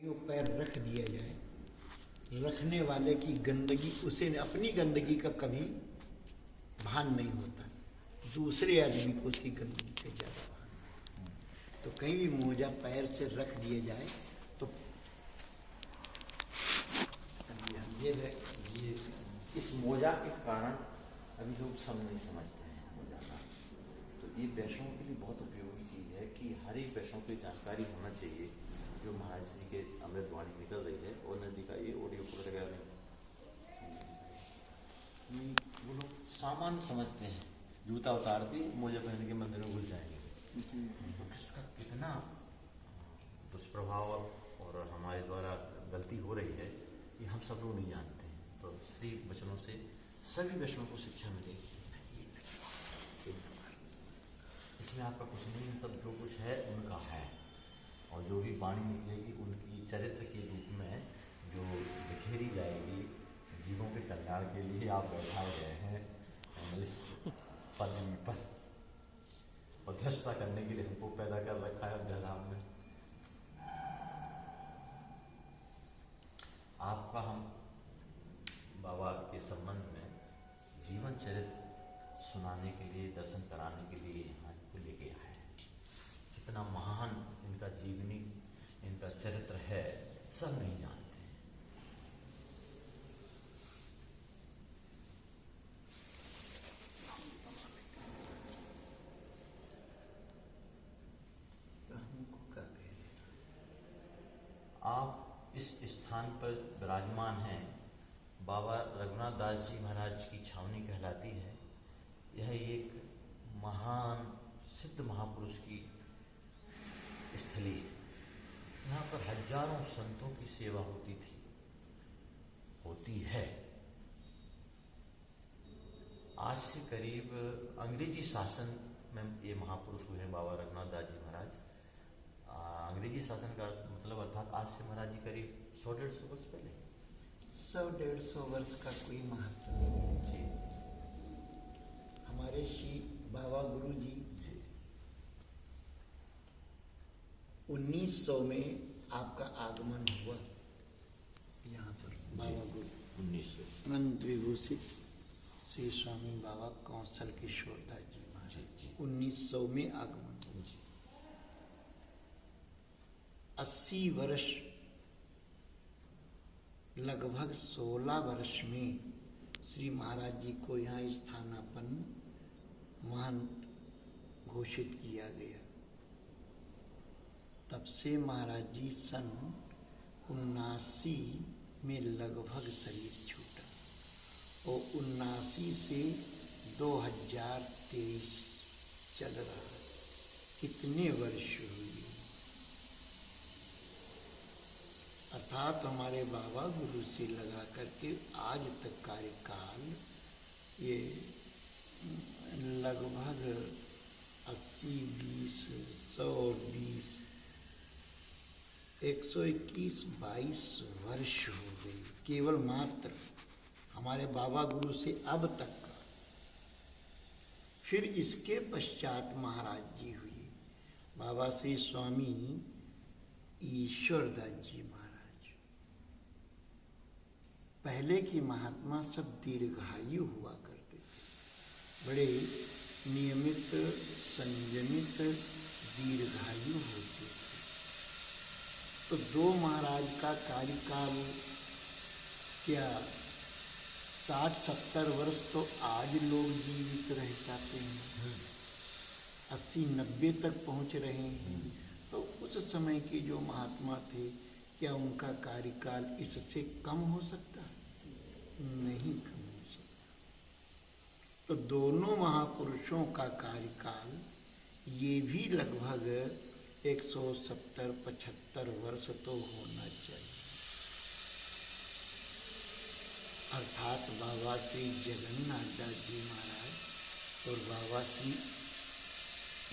वो पैर रख दिया जाए, रखने वाले की गंदगी उसे अपनी गंदगी का कभी भान नहीं होता, दूसरे आदमी को उसकी गंदगी का ज़्यादा भान। तो कहीं भी मोजा पैर से रख दिया जाए तो ये इस मोजा के कारण अभी लोग सब नहीं समझते हैं मोजा का। तो ये वैष्णव के लिए बहुत उपयोगी चीज़ है कि हर एक वैष्णव को जानकारी होना चाहिए। जो महाराज श्री के अमृत वाणी निकल रही है और न दिखाइए ऑडियो को लगा नहीं, वो लोग सामान्य समझते हैं, जूता उतार दी मोजा पहन के मंदिर में घुस जाएंगे। तो किसका कितना दुष्प्रभाव और हमारे द्वारा गलती हो रही है ये हम सब लोग नहीं जानते हैं। तो श्री वचनों से सभी वैष्णव को शिक्षा मिलेगी। इसमें आपका कुछ नहीं है, सब जो कुछ है उनका है, और जो भी वाणी निकलेगी उनकी चरित्र के रूप में जो बिखेरी जाएगी जीवों के कल्याण के लिए आप बैठाए गए हैं इस पदवी पर, और धृष्टा करने के लिए हमको पैदा कर रखा है अध्यात्म में। आपका हम बाबा के संबंध में जीवन चरित्र सुनाने के लिए, दर्शन कराने के लिए यहाँ को लेके आए हैं। कितना महान इनका जीवनी, इनका चरित्र है, सब नहीं जानते हैं। आप इस स्थान पर विराजमान हैं, बाबा रघुनाथ दास जी महाराज की छावनी कहलाती है। यह एक महान सिद्ध महापुरुष की स्थली है। यहाँ पर हजारों संतों की सेवा होती है। आज से करीब अंग्रेजी शासन में ये महापुरुष हुए हैं बाबा रघुनाथ दास जी महाराज। अंग्रेजी शासन का मतलब अर्थात आज से महाराज जी करीब 100-150 वर्ष पहले, 100-150 वर्ष का कोई महत्व नहीं जी। हमारे श्री बाबा गुरु जी 1900 में आपका आगमन हुआ यहाँ पर। बाबा गुरु 1900 अनंत विभूषित श्री स्वामी बाबा कौशल किशोर दास जी महाराज 1900 में आगमन हुआ। 80 वर्ष, लगभग 16 वर्ष में श्री महाराज जी को यहाँ स्थानापन्न महंत घोषित किया गया। तब से महाराज जी सन 79 में लगभग शरीर छूटा और 79 से 2023 चल रहा। कितने वर्ष हुए? अर्थात हमारे बाबा गुरु से लगा करके आज तक कार्यकाल ये लगभग 80, 20, 120, 121, 22 वर्ष हो गई केवल मात्र हमारे बाबा गुरु से अब तक का। फिर इसके पश्चात महाराज जी हुए, बाबा से स्वामी ईश्वरदास जी महाराज। पहले की महात्मा सब दीर्घायु हुआ करते थे, बड़े नियमित संयमित दीर्घायु होते थे। तो 2 महाराज का कार्यकाल क्या 60-70 वर्ष तो आज लोग जीवित रह जाते हैं, 80-90 तक पहुंच रहे हैं। तो उस समय के जो महात्मा थे क्या उनका कार्यकाल इससे कम हो सकता? नहीं कम हो सकता। तो दोनों महापुरुषों का कार्यकाल ये भी लगभग 170-75 वर्ष तो होना चाहिए। अर्थात बाबा श्री जगन्नाथ दास जी महाराज और बाबा श्री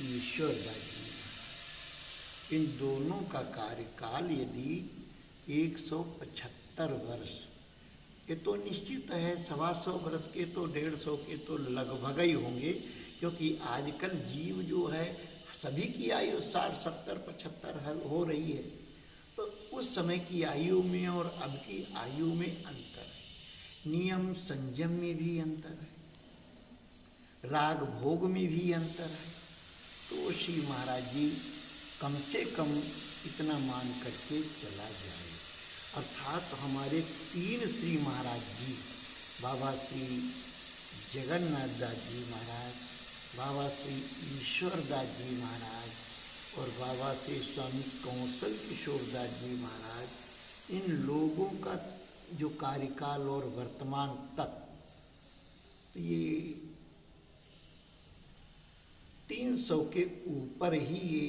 ईश्वर दास जी महाराज, इन दोनों का कार्यकाल यदि 175 वर्ष, ये तो निश्चित है 125 वर्ष के तो 150 के तो लगभग ही होंगे, क्योंकि आजकल जीव जो है सभी की आयु 60, 70, 75 हो रही है। तो उस समय की आयु में और अब की आयु में अंतर है, नियम संयम में भी अंतर है, राग भोग में भी अंतर है। तो श्री महाराज जी कम से कम इतना मान करके चला जाए। अर्थात हमारे 3 श्री महाराज जी, बाबा श्री जगन्नाथ दास जी महाराज, बाबा श्री ईश्वर दास जी महाराज और बाबा श्री स्वामी कौशल किशोर दास जी महाराज, इन लोगों का जो कार्यकाल और वर्तमान तक, तो ये 300 के ऊपर ही ये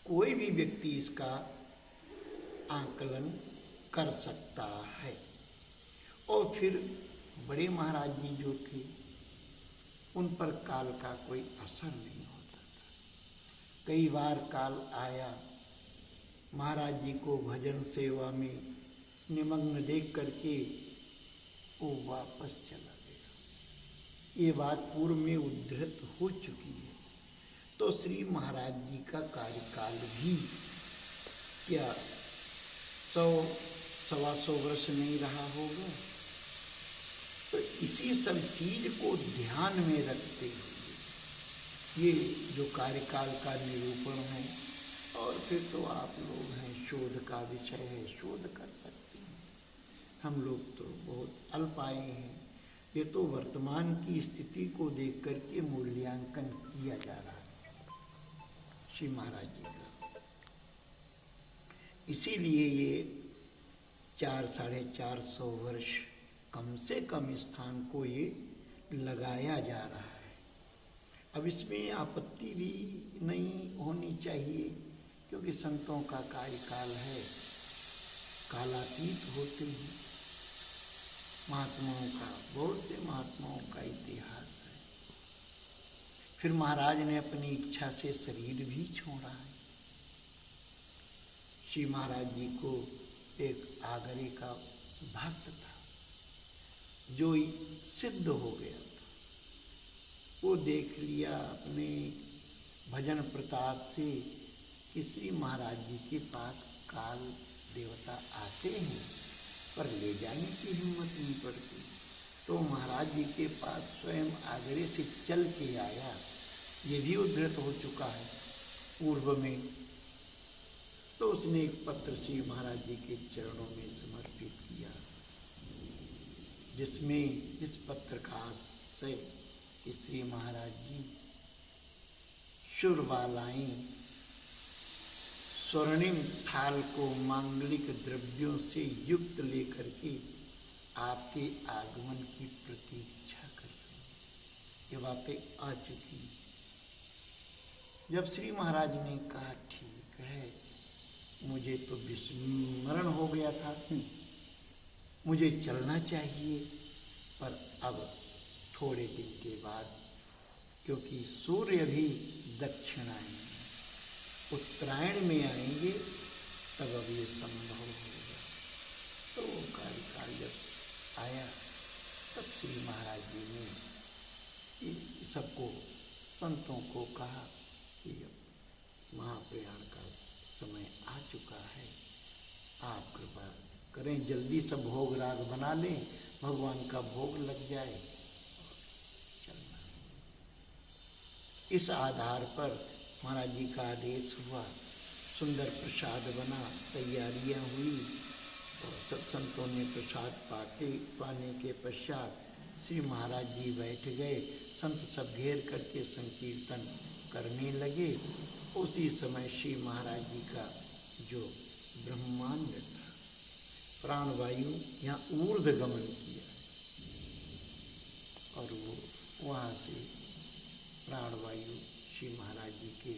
कोई भी व्यक्ति इसका आकलन कर सकता है। और फिर बड़े महाराज जी जो थे, उन पर काल का कोई असर नहीं होता था। कई बार काल आया, महाराज जी को भजन सेवा में निमग्न देख करके वो वापस चला गया। ये बात पूर्व में उद्धृत हो चुकी है। तो श्री महाराज जी का कार्यकाल भी क्या 100-125 वर्ष नहीं रहा होगा। तो इसी सब चीज को ध्यान में रखते हुए ये जो कार्यकाल का निरूपण है, और फिर तो आप लोग हैं, शोध का विषय है, शोध कर सकते हैं। हम लोग तो बहुत अल्प आए हैं। ये तो वर्तमान की स्थिति को देख करके मूल्यांकन किया जा रहा है श्री महाराज जी का। इसीलिए ये 400-450 वर्ष कम से कम स्थान को ये लगाया जा रहा है। अब इसमें आपत्ति भी नहीं होनी चाहिए, क्योंकि संतों का कार्यकाल है, कालातीत होते हैं। महात्माओं का, बहुत से महात्माओं का इतिहास है। फिर महाराज ने अपनी इच्छा से शरीर भी छोड़ा है। श्री महाराज जी को एक आगरे का भक्त था जो सिद्ध हो गया था। वो देख लिया अपने भजन प्रताप से कि श्री महाराज जी के पास काल देवता आते हैं, पर ले जाने की हिम्मत नहीं पड़ती। तो महाराज जी के पास स्वयं आगरे से चल के आया। ये भी उद्धृत हो चुका है पूर्व में। तो उसने एक पत्र श्री महाराज जी के चरणों में समर्पित किया, जिसमें इस पत्र का आशय कि श्री महाराज जी शुरबालाएं स्वर्णिम थाल को मांगलिक द्रव्यों से युक्त लेकर के आपके आगमन की प्रतीक्षा कर रहे हैं। ये बातें आ चुकी। जब श्री महाराज ने कहा ठीक है, मुझे तो विस्मरण हो गया था, मुझे चलना चाहिए, पर अब थोड़े दिन के बाद, क्योंकि सूर्य भी दक्षिण आएंगे, उत्तरायण में आएंगे, तब अब ये संभव होगा। तो वो कार्यकाल जब आया, तब श्री महाराज जी ने सबको, संतों को कहा कि अब महाप्रयाण का समय आ चुका है, आप कृपा करें, जल्दी सब भोग राग बना लें, भगवान का भोग लग जाए और चलना। इस आधार पर महाराज जी का आदेश हुआ, सुंदर प्रसाद बना, तैयारियां हुई, और सब संतों ने प्रसाद पाने के पश्चात श्री महाराज जी बैठ गए। संत सब घेर करके संकीर्तन करने लगे। उसी समय श्री महाराज जी का जो ब्रह्मांड था, प्राणवायु यहाँ ऊर्ध्व गमन किया, और वो वहाँ से प्राणवायु श्री महाराज जी के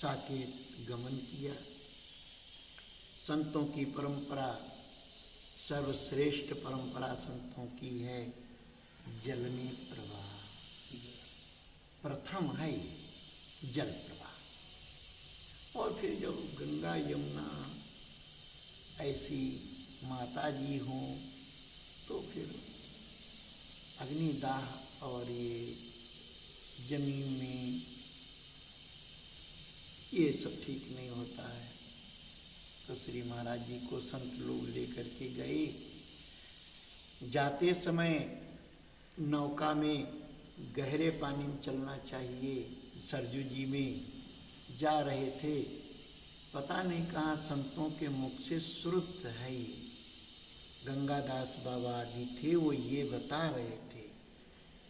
साकेत गमन किया। संतों की परंपरा, सर्वश्रेष्ठ परंपरा संतों की है जल में प्रवाह। प्रथम है जल प्रवाह, और फिर जब गंगा यमुना ऐसी माता जी हों, तो फिर अग्निदाह और ये जमीन में ये सब ठीक नहीं होता है। तो श्री महाराज जी को संत लोग लेकर के गए। जाते समय नौका में गहरे पानी में चलना चाहिए। सरजू जी में जा रहे थे, पता नहीं कहाँ संतों के मुख से श्रुत है ये। गंगादास बाबा आदि थे, वो ये बता रहे थे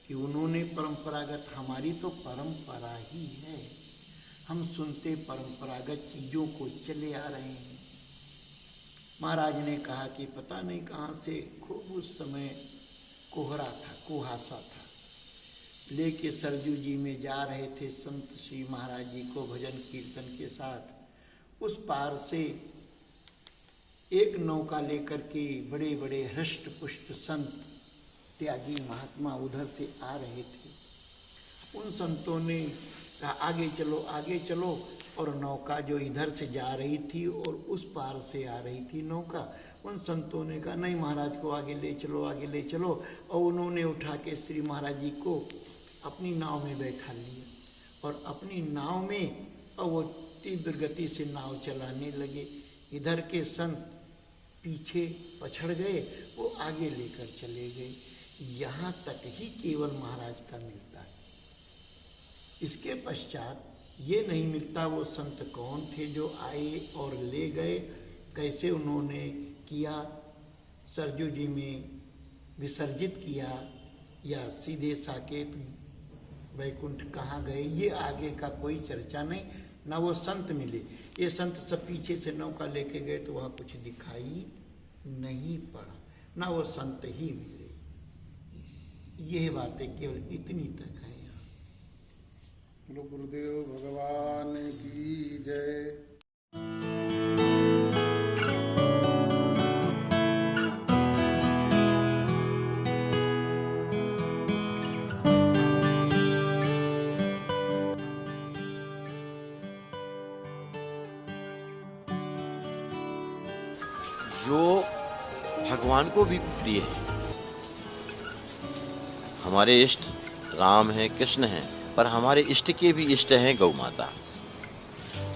कि उन्होंने परंपरागत, हमारी तो परंपरा ही है, हम सुनते परंपरागत चीज़ों को चले आ रहे हैं। महाराज ने कहा कि पता नहीं कहाँ से खूब उस समय कोहरा था, कुहासा था, लेके सरजू जी में जा रहे थे संत श्री महाराज जी को भजन कीर्तन के साथ। उस पार से एक नौका लेकर के बड़े बड़े हृष्ट पुष्ट संत त्यागी महात्मा उधर से आ रहे थे। उन संतों ने कहा आगे चलो आगे चलो, और नौका जो इधर से जा रही थी और उस पार से आ रही थी नौका, उन संतों ने कहा नहीं महाराज को आगे ले चलो आगे ले चलो, और उन्होंने उठा के श्री महाराज जी को अपनी नाव में बैठा लिया और अपनी नाव में, और वो तीव्र गति से नाव चलाने लगे। इधर के संत पीछे पछड़ गए, वो आगे लेकर चले गए। यहाँ तक ही केवल महाराज का मिलता है, इसके पश्चात ये नहीं मिलता वो संत कौन थे जो आए और ले गए, कैसे उन्होंने किया, सरजू जी में विसर्जित किया या सीधे साकेत वैकुंठ कहाँ गए, ये आगे का कोई चर्चा नहीं। ना वो संत मिले, ये संत सब पीछे से नौका लेके गए तो वहाँ कुछ दिखाई नहीं पड़ा, ना वो संत ही मिले। यह बातें केवल इतनी तक है। बोलो गुरुदेव भगवान की जय। जो भगवान को भी प्रिय है। हमारे इष्ट राम हैं, कृष्ण हैं, पर हमारे इष्ट के भी इष्ट हैं गौ माता।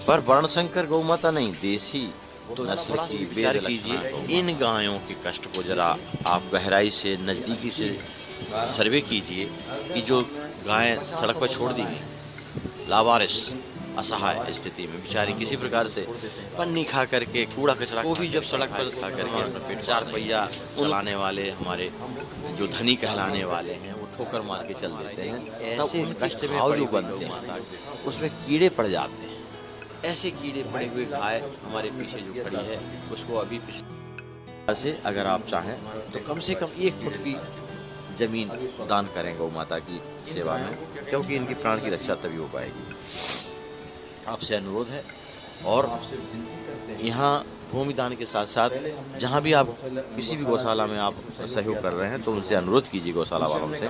पर वर्णशंकर गौ माता नहीं, देसी तो नस्ल की विचार कीजिए। इन गायों के कष्ट को जरा आप गहराई से नज़दीकी से सर्वे कीजिए कि जो गायें सड़क पर छोड़ दी गई, लावारिस असहाय स्थिति में बेचारी किसी प्रकार से पन्नी खा करके, कूड़ा कचरा को भी जब सड़क पर खा करके अपना पेट, चार पहिया चलाने वाले हमारे जो धनी कहलाने वाले हैं वो ठोकर मार के चल देते हैं, तब उन कष्ट में भाव जो बनते हैं उसमें कीड़े पड़ जाते हैं। ऐसे कीड़े पड़े हुए गाय हमारे पीछे जो खड़ी है उसको अभी से अगर आप चाहें तो कम से कम 1 फुट की जमीन दान करें गौ माता की सेवा में, क्योंकि इनकी प्राण की रक्षा तभी हो पाएगी। आपसे अनुरोध है। और यहाँ भूमि दान के साथ साथ जहाँ भी आप किसी भी गौशाला में आप सहयोग कर रहे हैं तो उनसे अनुरोध कीजिए गौशाला वालों से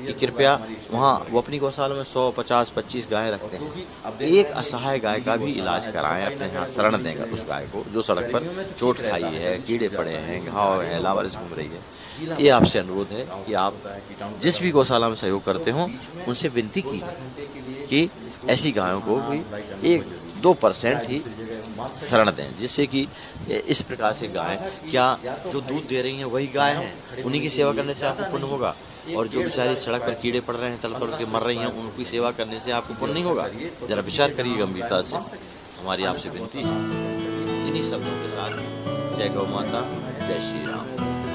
कि कृपया वहाँ वो अपनी गौशाला में 100, 50, 25 गायें रखते हैं, एक असहाय गाय का भी इलाज कराएं, अपने यहाँ शरण देंगे उस गाय को जो सड़क पर चोट खाई है, कीड़े पड़े हैं, घाव है, लावारिस घूम रही है। ये आपसे अनुरोध है कि आप जिस भी गौशाला में सहयोग करते हों उनसे विनती कीजिए कि ऐसी गायों को भी 1-2% ही शरण दें, जिससे कि इस प्रकार से गाय क्या जो दूध दे रही हैं वही गाय हैं, उन्हीं की सेवा करने से आपको पुण्य होगा। और जो बेचारी सड़क पर कीड़े पड़ रहे हैं, तड़प तड़ के मर रही हैं, उनकी सेवा करने से आपको पुण्य नहीं होगा। जरा विचार करिए गंभीरता से, हमारी आपसे विनती है। इन्हीं शब्दों के साथ जय गौ माता, जय श्री राम।